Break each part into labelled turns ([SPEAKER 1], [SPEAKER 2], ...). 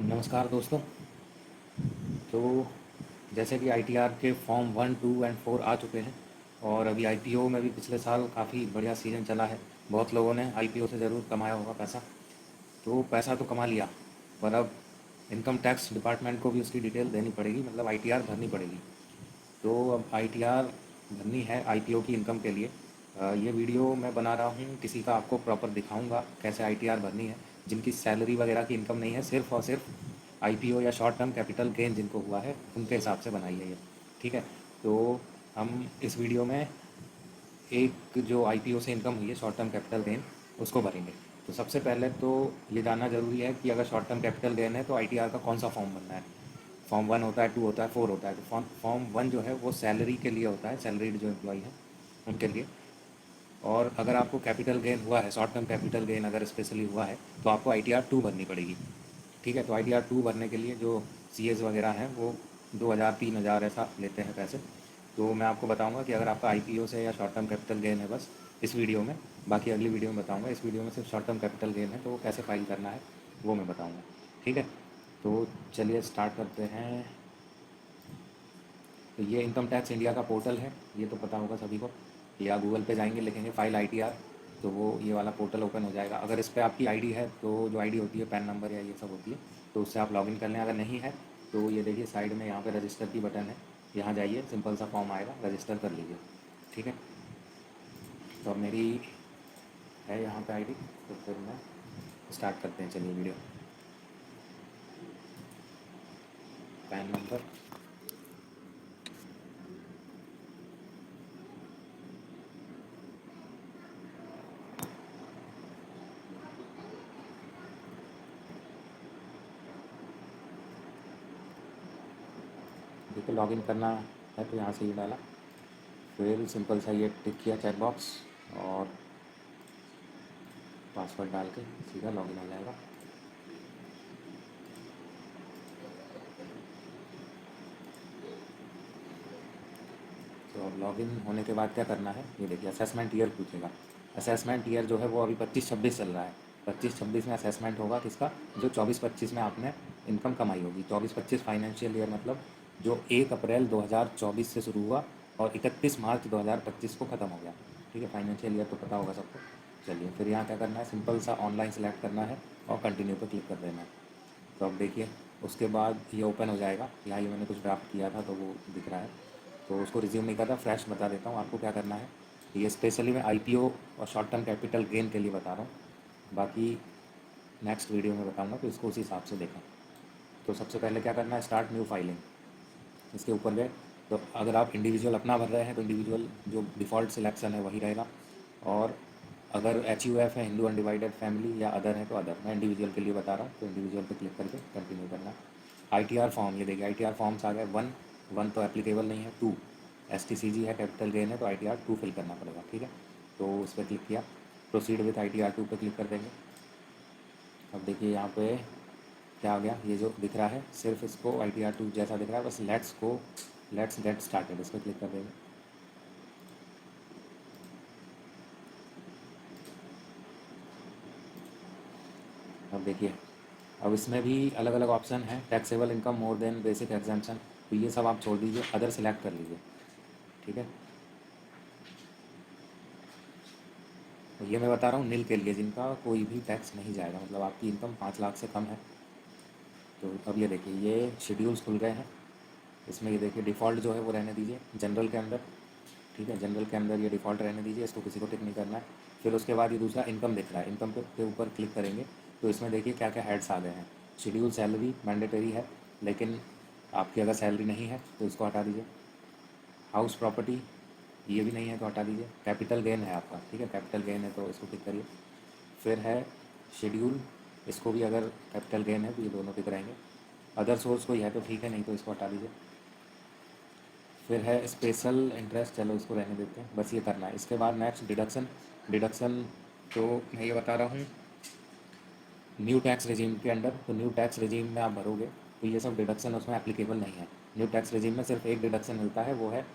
[SPEAKER 1] नमस्कार दोस्तों। तो जैसे कि आईटीआर के फॉर्म 1, 2 एंड 4 आ चुके हैं और अभी आईपीओ में भी पिछले साल काफ़ी बढ़िया सीज़न चला है। बहुत लोगों ने आईपीओ से ज़रूर कमाया होगा पैसा। तो पैसा तो कमा लिया, पर अब इनकम टैक्स डिपार्टमेंट को भी उसकी डिटेल देनी पड़ेगी, मतलब आईटीआर भरनी पड़ेगी। तो अब आईटीआर भरनी है आईपीओ की इनकम के लिए। ये वीडियो मैं बना रहा हूँ, किसी का आपको प्रॉपर दिखाऊंगा कैसे आईटीआर भरनी है। जिनकी सैलरी वगैरह की इनकम नहीं है, सिर्फ और सिर्फ आईपीओ या शॉर्ट टर्म कैपिटल गेन जिनको हुआ है उनके हिसाब से बनाई है ये। ठीक है। तो हम इस वीडियो में एक जो आईपीओ से इनकम हुई है शॉर्ट टर्म कैपिटल गेन, उसको भरेंगे। तो सबसे पहले तो ये जानना ज़रूरी है कि अगर शॉर्ट टर्म कैपिटल गेन है तो आईटीआर का कौन सा फॉर्म भरना है। फॉर्म 1 होता है, 2 होता है, 4 होता है। तो फॉर्म 1 जो है वो सैलरी के लिए होता है, सैलरीड जो एम्प्लॉई है उनके लिए। और अगर आपको कैपिटल गेन हुआ है, शॉर्ट टर्म कैपिटल गेन अगर स्पेशली हुआ है, तो आपको आईटीआर 2 भरनी पड़ेगी। ठीक है। तो आईटीआर 2 भरने के लिए जो सीएस वगैरह हैं वो 2000 3000 ऐसा लेते हैं पैसे। तो मैं आपको बताऊंगा कि अगर आपका आईपीओ से या शॉर्ट टर्म कैपिटल गेन है, बस इस वीडियो में। बाकी अगली वीडियो में बताऊंगा। इस वीडियो में सिर्फ शॉर्ट टर्म कैपिटल गेन है तो वो कैसे फाइल करना है वो मैं बताऊंगा। ठीक है। तो चलिए स्टार्ट करते हैं। तो ये इनकम टैक्स इंडिया का पोर्टल है, ये तो पता होगा सभी को। या गूगल पे जाएंगे, लिखेंगे फाइल आईटीआर, तो वो ये वाला पोर्टल ओपन हो जाएगा। अगर इस पर आपकी आईडी है तो जो आईडी होती है पैन नंबर या ये सब होती है, तो उससे आप लॉगिन कर लें। अगर नहीं है तो ये देखिए साइड में यहाँ पे रजिस्टर की बटन है, यहाँ जाइए, सिंपल सा फॉर्म आएगा, रजिस्टर कर लीजिए। ठीक है। तो अब मेरी है यहाँ पे आईडी, तो फिर मैं स्टार्ट करते हैं। चलिए वीडियो। पैन नंबर, देखिए लॉगिन करना है तो यहाँ से ये डाला, फिर सिंपल सा ये टिक किया चेक बॉक्स और पासवर्ड डाल के सीधा लॉगिन हो जाएगा। तो अब लॉगिन होने के बाद क्या करना है, ये देखिए असेसमेंट ईयर पूछेगा। असेसमेंट ईयर जो है वो अभी 25-26 चल रहा है। 25-26 में असेसमेंट होगा किसका, जो 24-25 में आपने इनकम कमाई होगी। 24-25 फाइनेंशियल ईयर मतलब जो 1 अप्रैल 2024 से शुरू हुआ और 31 मार्च 2025 को ख़त्म हो गया। ठीक है। फाइनेंशियल ईयर तो पता होगा सबको। चलिए फिर यहाँ क्या करना है, सिंपल सा ऑनलाइन सेलेक्ट करना है और कंटिन्यू पर क्लिक कर देना है। तो अब देखिए उसके बाद ये ओपन हो जाएगा। यहाँ ये मैंने कुछ ड्राफ्ट किया था तो वो दिख रहा है, तो उसको रिज्यूम नहीं करता, फ्रेश बता देता हूँ आपको क्या करना है। ये स्पेशली मैं आईपीओ और शॉर्ट टर्म कैपिटल गेन के लिए बता रहा हूँ, बाकी नेक्स्ट वीडियो में बताऊँगा, तो इसको उसी हिसाब से देखें। तो सबसे पहले क्या करना है, स्टार्ट न्यू फाइलिंग, इसके ऊपर गए। तो अगर आप इंडिविजुअल अपना भर रहे हैं तो इंडिविजुअल जो डिफ़ॉल्ट सिलेक्शन है वही रहेगा। और अगर एच यू एफ है, हिंदू अनडिवाइडेड फैमिली, या अदर है तो अदर। मैं इंडिविजुअल के लिए बता रहा हूँ, तो इंडिविजुअल पे क्लिक करके कंटिन्यू करना। आईटीआर फॉर्म, ये देखिए आईटीआर फॉर्म्स आ गए। 1 तो एप्लीकेबल नहीं है। 2 एसटीसीजी है, कैपिटल गेन है, तो आईटीआर 2 फिल करना पड़ेगा। ठीक है। तो उस पर क्लिक किया, प्रोसीड विथ आईटीआर 2 पे क्लिक कर देंगे। अब देखिए यहाँ पे क्या आ गया, ये जो दिख रहा है सिर्फ इसको आईटीआर 2 जैसा दिख रहा है, बस लेट्स गेट स्टार्टेड, इस पर क्लिक कर देंगे। अब देखिए, अब इसमें भी अलग अलग ऑप्शन हैं। Taxable income more than basic exemption, तो ये सब आप छोड़ दीजिए, अदर सेलेक्ट कर लीजिए। ठीक है। तो ये मैं बता रहा हूँ नील के लिए, जिनका कोई भी टैक्स नहीं जाएगा, मतलब आपकी इनकम 5 लाख से कम है। तो अब ये देखिए ये शेड्यूल्स खुल गए हैं। इसमें ये देखिए डिफ़ॉल्ट जो है वो रहने दीजिए जनरल के अंदर। ठीक है। जनरल के अंदर ये डिफ़ॉल्ट रहने दीजिए, इसको किसी को टिक नहीं करना है। फिर उसके बाद ये दूसरा इनकम दिख रहा है, इनकम के ऊपर क्लिक करेंगे तो इसमें देखिए क्या क्या हेड्स आ गए हैं। शेड्यूल सैलरी मैंडेटरी है, लेकिन आपकी अगर सैलरी नहीं है तो इसको हटा दीजिए। हाउस प्रॉपर्टी ये भी नहीं है तो हटा दीजिए। कैपिटल गेन है आपका, ठीक है, कैपिटल गेन है तो इसको टिक करिए। फिर है शेड्यूल, इसको भी अगर कैपिटल गेन है तो ये दोनों टिक रहेंगे। अदर सोर्स कोई है तो ठीक है, नहीं तो इसको हटा दीजिए। फिर है स्पेशल इंटरेस्ट, चलो इसको रहने देते हैं, बस ये करना है। इसके बाद नेक्स्ट डिडक्शन। डिडक्शन तो मैं ये बता रहा हूँ न्यू टैक्स रिजीम के अंडर, तो न्यू टैक्स रिजीम में आप भरोगे तो ये सब डिडक्शन उसमें एप्लीकेबल नहीं है। न्यू टैक्स रिजीम में सिर्फ एक डिडक्शन मिलता है, वो है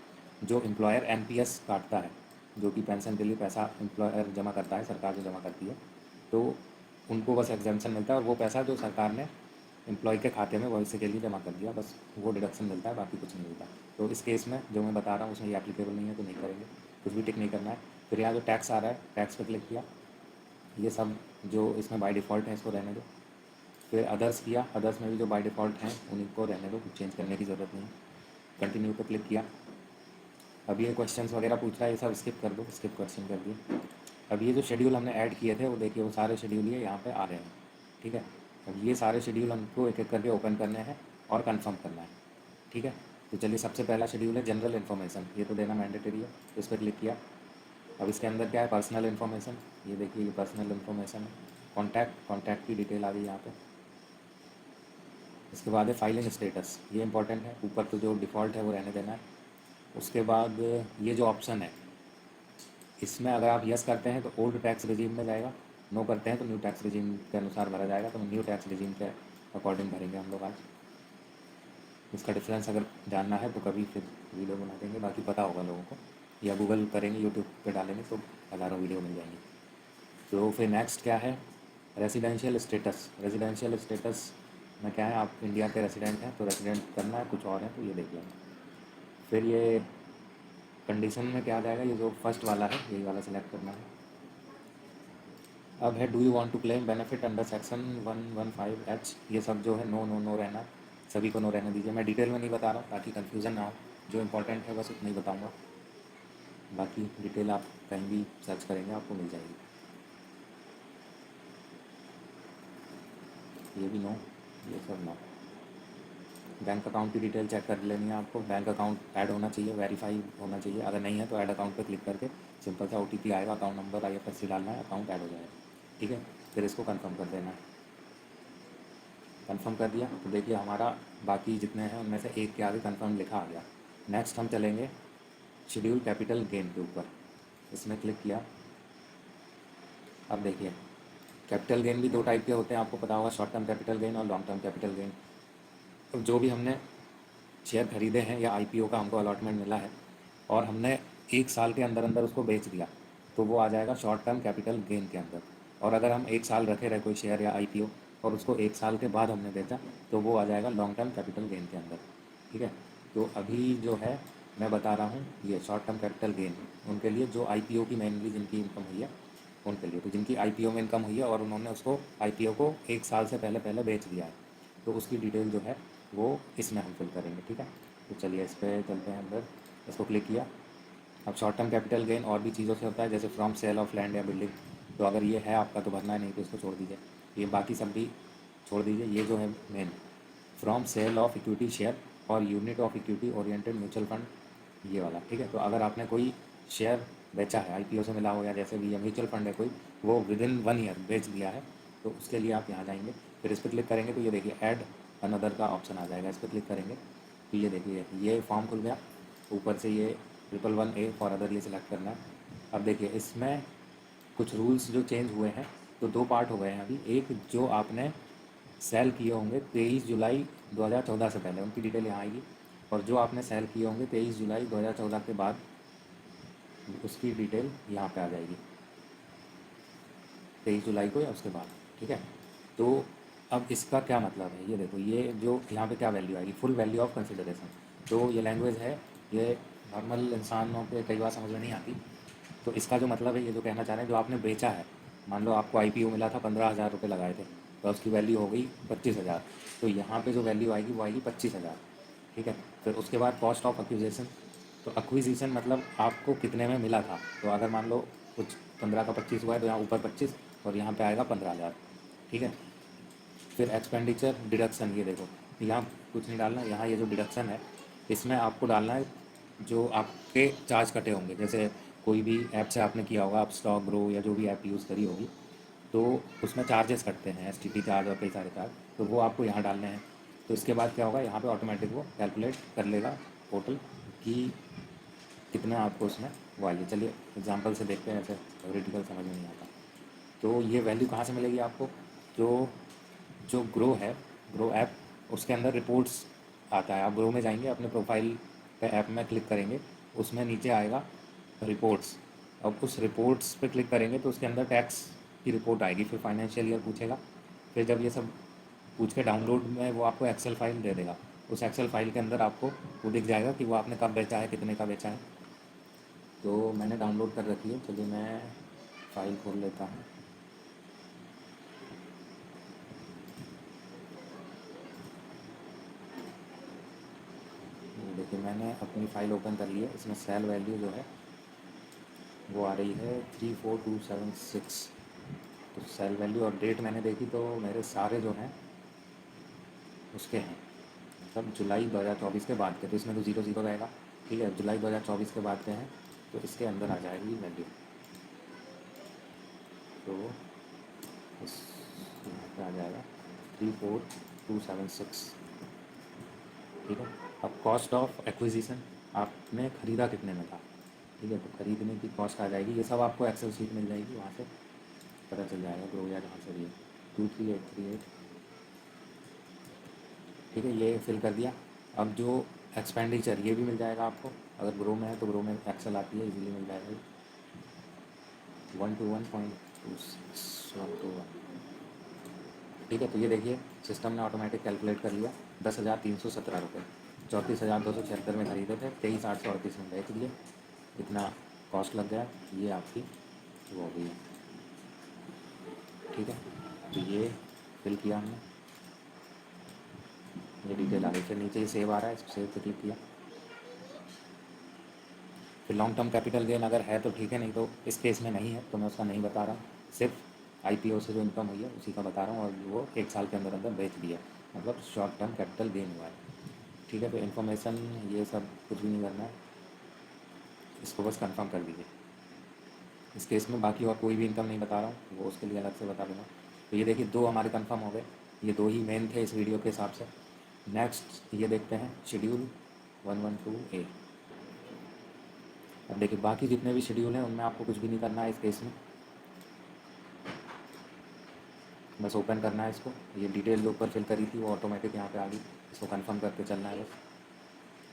[SPEAKER 1] जो एम्प्लॉयर एनपीएस काटता है, जो कि पेंशन के लिए पैसा एम्प्लॉयर जमा करता है, सरकार जो जमा करती है, तो उनको बस एग्जाम्पशन मिलता है। और वो पैसा जो सरकार ने एम्प्लॉय के खाते में भविष्य के लिए जमा कर दिया, बस वो डिडक्शन मिलता है, बाकी कुछ नहीं मिलता। तो इस केस में जो मैं बता रहा हूँ उसमें ये एप्लीकेबल नहीं है, तो नहीं करेंगे, कुछ भी टिक नहीं करना है। फिर यहाँ जो टैक्स आ रहा है, टैक्स पर क्लिक किया, ये सब जो इसमें बाय डिफ़ॉल्ट है इसको रहने दो। फिर अदर्स किया, अदर्स में भी जो बाय डिफ़ॉल्ट हैं उन्हीं को रहने दो, कुछ चेंज करने की ज़रूरत नहीं है। कंटिन्यू पे क्लिक किया। अब ये क्वेश्चंस वगैरह पूछ रहा है, ये सब स्किप कर दो, स्किप क्वेश्चन कर दिए। अब ये जो शेड्यूल हमने ऐड किए थे वो देखिए, वो सारे शेड्यूल ये यहाँ पे आ रहे हैं, ठीक है। अब ये सारे शेड्यूल हमको एक एक करके ओपन करने हैं और कंफर्म करना है, ठीक है। तो चलिए, सबसे पहला शेड्यूल है जनरल इन्फॉर्मेशन, ये तो देना मैंडेटरी है, तो इस पर क्लिक किया। अब इसके अंदर क्या है, पर्सनल इन्फॉर्मेशन, ये देखिए ये पर्सनल इन्फॉर्मेशन है। कॉन्टैक्ट की डिटेल आ गई यहाँ पे। इसके बाद है फाइलिंग स्टेटस, ये इंपॉर्टेंट है, ऊपर तो जो डिफ़ॉल्ट है वो रहने देना है। उसके बाद ये जो ऑप्शन है, इसमें अगर आप यस करते हैं तो ओल्ड टैक्स रिजीम में जाएगा, नो करते हैं तो न्यू टैक्स रिजीम के अनुसार भरा जाएगा। तो न्यू टैक्स रिजीम के अकॉर्डिंग भरेंगे हम लोग आज। इसका डिफरेंस अगर जानना है तो कभी फिर वीडियो बना देंगे, बाकी पता होगा लोगों को, या गूगल करेंगे, यूट्यूब पे डालेंगे तो हज़ारों वीडियो मिल जाएंगी। तो फिर नेक्स्ट क्या है, रेजिडेंशियल स्टेटस। रेजिडेंशियल स्टेटस में क्या है, आप इंडिया के रेसिडेंट हैं तो रेसिडेंट करना है, कुछ और है तो ये देख लेंगे। फिर ये कंडीशन में क्या आ जाएगा, ये जो फर्स्ट वाला है यही वाला सेलेक्ट करना है। अब है do you want to claim benefit under section 115H, ये सब जो है नो नो नो रहना है, सभी को नो रहने दीजिए। मैं डिटेल में नहीं बता रहा हूँ ताकि कन्फ्यूज़न ना हो, जो इंपॉर्टेंट है बस उतना ही बताऊँगा, बाकी डिटेल आप कहीं भी सर्च करेंगे आपको मिल जाएगी। ये भी नो, ये सब नो। बैंक अकाउंट की डिटेल चेक कर लेनी है आपको, बैंक अकाउंट ऐड होना चाहिए, वेरीफाई होना चाहिए, अगर नहीं है तो ऐड अकाउंट पर क्लिक करके सिंपल सा OTP आएगा, अकाउंट नंबर IFSC डालना है, अकाउंट ऐड हो जाएगा, ठीक है। फिर इसको कंफर्म कर देना है। कंफर्म कर दिया तो देखिए हमारा बाकी जितने हैं उनमें से एक के आगे कंफर्म लिखा आ गया। नेक्स्ट हम चलेंगे शेड्यूल कैपिटल गेन के ऊपर, इसमें क्लिक किया। अब देखिए कैपिटल गेन भी दो टाइप के होते हैं, आपको पता होगा, शॉर्ट टर्म कैपिटल गेन और लॉन्ग टर्म कैपिटल गेन। तो जो भी हमने शेयर खरीदे हैं या IPO का हमको अलॉटमेंट मिला है और हमने एक साल के अंदर अंदर उसको बेच दिया तो वो आ जाएगा शॉर्ट टर्म कैपिटल गेन के अंदर। और अगर हम एक साल रखे रहे कोई शेयर या IPO और उसको एक साल के बाद हमने बेचा तो वो आ जाएगा लॉन्ग टर्म कैपिटल गेन के अंदर, ठीक है। तो अभी जो है मैं बता रहा हूँ ये शॉर्ट टर्म कैपिटल गेन उनके लिए जो IPO की मेनली जिनकी इनकम हुई है उनके लिए। तो जिनकी IPO में इनकम हुई है और उन्होंने उसको IPO को एक साल से पहले पहले बेच दिया है तो उसकी डिटेल जो है वो इसमें हम फिल करेंगे, ठीक है। तो चलिए इस पर चलते हैं अंदर, इसको क्लिक किया। अब शॉर्ट टर्म कैपिटल गेन और भी चीज़ों से होता है, जैसे फ्रॉम सेल ऑफ लैंड या बिल्डिंग, तो अगर ये है आपका तो भरना है, नहीं तो इसको छोड़ दीजिए। ये बाकी सब भी छोड़ दीजिए। ये जो है main from sale of equity share और unit of equity oriented mutual fund, ये वाला, ठीक है। तो अगर आपने कोई शेयर बेचा है IPO से मिला हो या जैसे भी ये म्यूचुअल फंड है कोई, वो विदिन 1 ईयर बेच दिया है तो उसके लिए आप यहाँ जाएंगे, फिर इस पर क्लिक करेंगे तो ये देखिए ऐड अनदर का ऑप्शन आ जाएगा, इस पर क्लिक करेंगे तो ये देखिए ये फॉर्म खुल गया। ऊपर से ये 111A फॉर अदर ये सिलेक्ट करना है। अब देखिए इसमें कुछ रूल्स जो चेंज हुए हैं, तो दो पार्ट हो गए हैं अभी। एक जो आपने सेल किए होंगे 23 जुलाई 2014 से पहले, उनकी डिटेल यहाँ आएगी, और जो आपने सेल किए होंगे 23 जुलाई 2014 के बाद उसकी डिटेल यहाँ पे आ जाएगी, 23 जुलाई को या उसके बाद, ठीक है। तो अब इसका क्या मतलब है, ये देखो ये जो यहाँ पे क्या वैल्यू आएगी, फुल वैल्यू ऑफ कंसिडरेशन। तो ये लैंग्वेज है, ये नॉर्मल इंसानों के कई बार समझ में नहीं आती। तो इसका जो मतलब है, ये जो कहना चाह रहे हैं, जो आपने बेचा है, मान लो आपको IPO मिला था, 15,000 रुपये लगाए थे तो उसकी वैल्यू हो गई 25,000, तो यहाँ पे जो वैल्यू आएगी वो आएगी 25,000, ठीक है। फिर उसके बाद कॉस्ट ऑफ एक्विजिशन, तो एक्विजिशन मतलब आपको कितने में मिला था, तो अगर मान लो कुछ 15 का 25 हुआ है तो यहाँ ऊपर 25 और यहाँ पे आएगा 15,000, ठीक है। फिर एक्सपेंडिचर डिडक्शन, ये देखो यहाँ कुछ नहीं डालना, यहाँ ये जो डिडक्शन है इसमें आपको डालना है जो आपके चार्ज कटे होंगे, जैसे कोई भी ऐप से आपने किया होगा, आप स्टॉक ग्रो या जो भी ऐप यूज़ करी होगी तो उसमें चार्जेस कटते हैं, STT चार्ज और कई सारे चार्ज, तो वो आपको यहाँ डालने हैं। तो इसके बाद क्या होगा, यहाँ पे ऑटोमेटिक वो कैलकुलेट कर लेगा पोर्टल कि कितना आपको उसमें वो आइए। चलिए एग्जांपल से देखते हैं, ऐसे थ्योरेटिकल समझ में नहीं आता। तो ये वैल्यू कहाँ से मिलेगी आपको, जो जो ग्रो है, ग्रो ऐप, उसके अंदर रिपोर्ट्स आता है। आप ग्रो में जाएंगे, अपने प्रोफाइल पे ऐप में क्लिक करेंगे, उसमें नीचे आएगा रिपोर्ट्स। अब उस रिपोर्ट्स पे क्लिक करेंगे तो उसके अंदर टैक्स की रिपोर्ट आएगी, फिर फाइनेंशियल ईयर पूछेगा, फिर जब ये सब पूछ के डाउनलोड में वो आपको एक्सेल फाइल दे देगा। उस एक्सेल फाइल के अंदर आपको वो दिख जाएगा कि वो आपने कब बेचा है, कितने का बेचा है। तो मैंने डाउनलोड कर रखी है, चलिए मैं फ़ाइल खोल लेता हूँ। ये देखिए मैंने अपनी फ़ाइल ओपन कर ली है। इसमें सेल वैल्यू जो है वो आ रही है 34276। तो सेल वैल्यू और डेट मैंने देखी तो मेरे सारे जो हैं उसके हैं, मतलब जुलाई 2024 के बाद के। तो इसमें तो 00 रहेगा, ठीक है। जुलाई 2024 के बाद के हैं तो इसके अंदर आ जाएगी वैल्यू। तो इस यहाँ पे आ जाएगा 34276, ठीक है। अब कॉस्ट ऑफ एक्विजिशन आपने ख़रीदा कितने में था, ठीक है। तो ख़रीदने की कॉस्ट आ जाएगी, ये सब आपको एक्सेल शीट मिल जाएगी, वहाँ से पता चल जाएगा। ग्रो या जहाँ से भी 23838, ठीक है। ये फिल कर दिया। अब जो एक्सपेंडिचर ये भी मिल जाएगा आपको, अगर ग्रो में है तो ग्रो में एक्सेल आती है, इजीली मिल जाएगा। 121.26 ठीक है। तो ये देखिए सिस्टम ने ऑटोमेटिक कैलकुलेट कर लिया। 10,317 रुपये, 34,276 में ख़रीदे थे, 23,838 में बेच दिए, इतना कॉस्ट लग गया। ये आपकी वो हो गई है, ठीक है। तो ये फिल किया हमने, ये डिटेल आ गई। फिर नीचे ये सेव आ रहा है, इस सेव पे क्लिक किया। फिर लॉन्ग टर्म कैपिटल गेन अगर है तो ठीक है, नहीं तो इस केस में नहीं है तो मैं उसका नहीं बता रहा। सिर्फ आईपीओ से जो इनकम हुई है उसी का बता रहा हूँ, और वो 1 साल के अंदर अंदर बेच दिया, मतलब शॉर्ट टर्म कैपिटल गेन हुआ है, ठीक है। तो इन्फॉर्मेशन ये सब कुछ भी नहीं करना है, इसको बस कंफर्म कर दीजिए। इस केस में बाकी और कोई भी इनकम नहीं बता रहा हूँ, वो उसके लिए अलग से बता दूँगा। तो ये देखिए 2 हमारे कंफर्म हो गए, ये 2 ही मेन थे इस वीडियो के हिसाब से। नेक्स्ट ये देखते हैं शेड्यूल 112A। अब देखिए बाकी जितने भी शेड्यूल हैं उनमें आपको कुछ भी नहीं करना है इस केस में, बस ओपन करना है इसको। ये डिटेल जो ऊपर फिल करी थी वो ऑटोमेटिक यहाँ पे आ गई, इसको कंफर्म करके चलना है बस,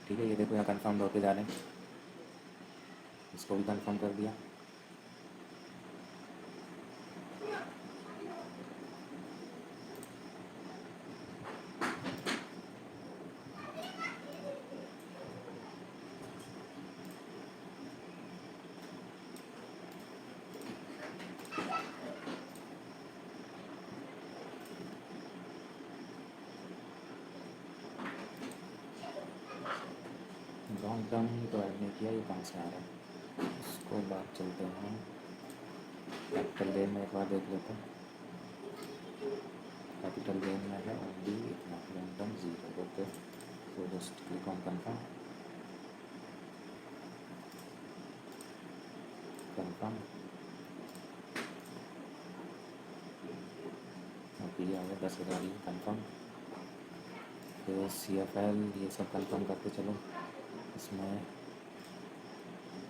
[SPEAKER 1] ठीक है। ये देखो यहाँ कंफर्म होते जा रहे हैं, इसको भी कंफर्म कर दिया। लॉन्ग टर्म तो ऐड नहीं किया, ये कहाँ से आ रहा है। इसको बात चलते हैं कैपिटल गेन में, एक बार देख लेते हैं। कैपिटल गेन में है ओनली इतना, लॉन्ग टर्म 0, ओके। तो just click on confirm, confirm. Okay ये आ गया 10,000 ही कंफर्म। फिर CFL ये सब कंफर्म करके चलो। इसमें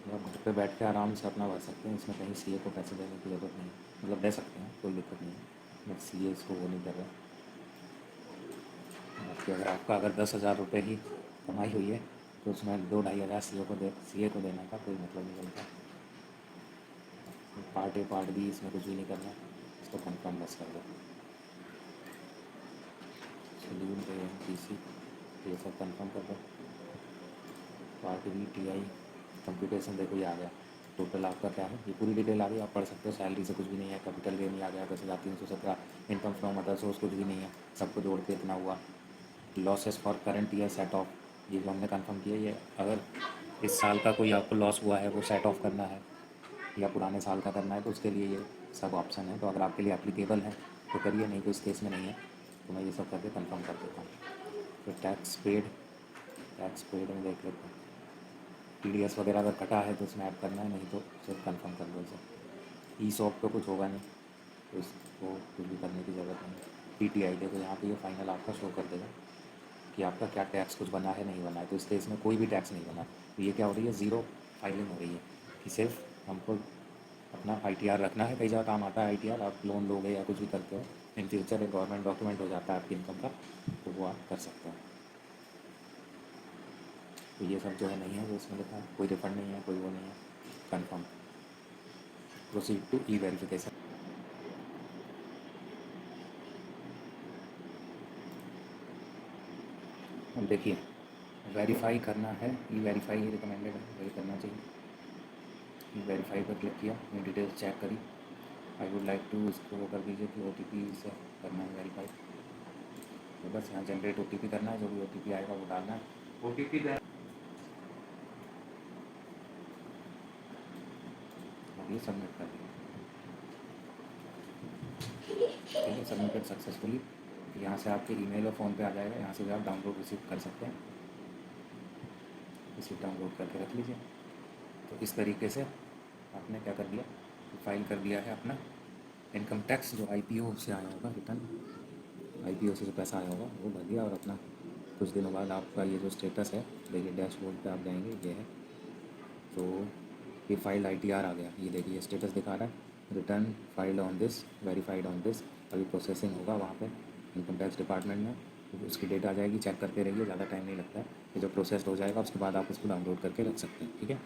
[SPEAKER 1] मतलब घर पे बैठ के आराम से अपना भर सकते हैं, इसमें कहीं CA को पैसे देने की ज़रूरत नहीं है, मतलब दे सकते हैं, कोई दिक्कत नहीं है, बट CA इसको वो नहीं कर रहा। बाकी अगर आपका अगर 10,000 रुपये ही कमाई हुई है तो उसमें 2-2.5 हज़ार CA को देने का कोई मतलब नहीं बनता। पार्ट A पार्ट B इसमें कुछ भी नहीं करना, इसको कंफर्म बस कर दो। शेड्यूल AMPC ये सब कंफर्म कर दो। पार्ट B TI कंप्यूटेशन देखो ये आ गया, टोटल आपका क्या है, ये पूरी डिटेल आ गई, आप पढ़ सकते हो। सैलरी से कुछ भी नहीं है, कैपिटल गेन ही आ गया 10,317। इनकम फ्रॉम अदर सोर्स कुछ भी नहीं है, सबको जोड़ के इतना हुआ। Losses for current year set of, ये जो हमने कंफर्म किया, ये अगर इस साल का कोई आपको लॉस हुआ है वो सेट ऑफ करना है या पुराने साल का करना है तो उसके लिए ये सब ऑप्शन है। तो अगर आपके लिए एप्लीकेबल है तो करिए, नहीं तो इस केस में नहीं है, तो मैं ये सब करके कंफर्म कर देता हूँ। फिर टैक्स पेड में देख लेते हैं। TDS वगैरह अगर कटा है तो इसमें ऐड करना है, नहीं तो सिर्फ कंफर्म कर दो इसे। ESOP पे कुछ होगा नहीं तो इसको कुछ भी करने की ज़रूरत नहीं। PTI देखो यहाँ पे ये फाइनल आपका शो कर देगा कि आपका क्या टैक्स कुछ बना है नहीं बना है, तो इस केस में कोई भी टैक्स नहीं बना। तो ये क्या हो रही है, ज़ीरो फाइलिंग हो रही है कि सिर्फ हमको अपना ITR रखना है। कई जगह काम आता है ITR, आप लोन लोगे या कुछ भी करते हो, इन फ्यूचर एक गवर्नमेंट डॉक्यूमेंट हो जाता है आपकी इनकम का, तो वो आप कर सकते हो। तो ये सब जो है नहीं है वो इसमें लिखा है, कोई रिफंड नहीं है, कोई वो नहीं है। Confirm, proceed to E verification. अब देखिए, वेरीफाई करना है, ई वेरीफाई ही रिकमेंडेड है, वही करना चाहिए। ई वेरीफाई पर क्लिक किया, अपनी डिटेल्स चेक करी। आई वुड लाइक टू इसको वो कर दीजिए कि OTP से करना है वेरीफाई। तो बस यहाँ जनरेट OTP करना है, जो भी OTP आएगा वो डालना है। OTP अब ये सबमिट कर दिया, ठीक है, सबमिटेड सक्सेसफुली। यहाँ से आपके ईमेल और फ़ोन पे आ जाएगा, यहाँ से भी आप डाउनलोड रिसीव कर सकते हैं। रिसीव डाउनलोड करके रख लीजिए। तो इस तरीके से आपने क्या कर दिया, फाइल कर दिया है अपना इनकम टैक्स, जो IPO से आया होगा रिटर्न, IPO से जो पैसा आया होगा वो भर दिया। और अपना कुछ दिनों बाद आपका ये जो स्टेटस है, देखिए डैशबोर्ड पे आप जाएंगे, ये है, तो ये फाइल ITR आ गया। ये देखिए स्टेटस दिखा रहा है, return file on this, verified on this. अभी प्रोसेसिंग होगा वहाँ पे इनकम टैक्स डिपार्टमेंट में, तो उसकी डेट आ जाएगी, चेक करते रहिए, ज़्यादा टाइम नहीं लगता है। ये जब प्रोसेस हो जाएगा उसके बाद आप उसको डाउनलोड करके रख सकते हैं, ठीक है।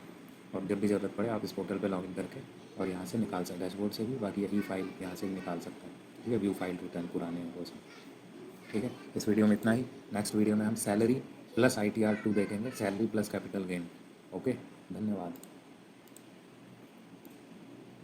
[SPEAKER 1] और जब भी ज़रूरत पड़े आप इस पोर्टल पे लॉगिन करके और यहाँ से निकाल सकते हैं, डैशबोर्ड से भी। बाकी ये फाइल यहाँ से भी निकाल सकते हैं, ठीक है, व्यू फाइल रिटर्न पुराने हैं वो सब, ठीक है। इस वीडियो में इतना ही। नेक्स्ट वीडियो में हम सैलरी प्लस ITR 2 देखेंगे, salary plus capital gain. Okay, धन्यवाद।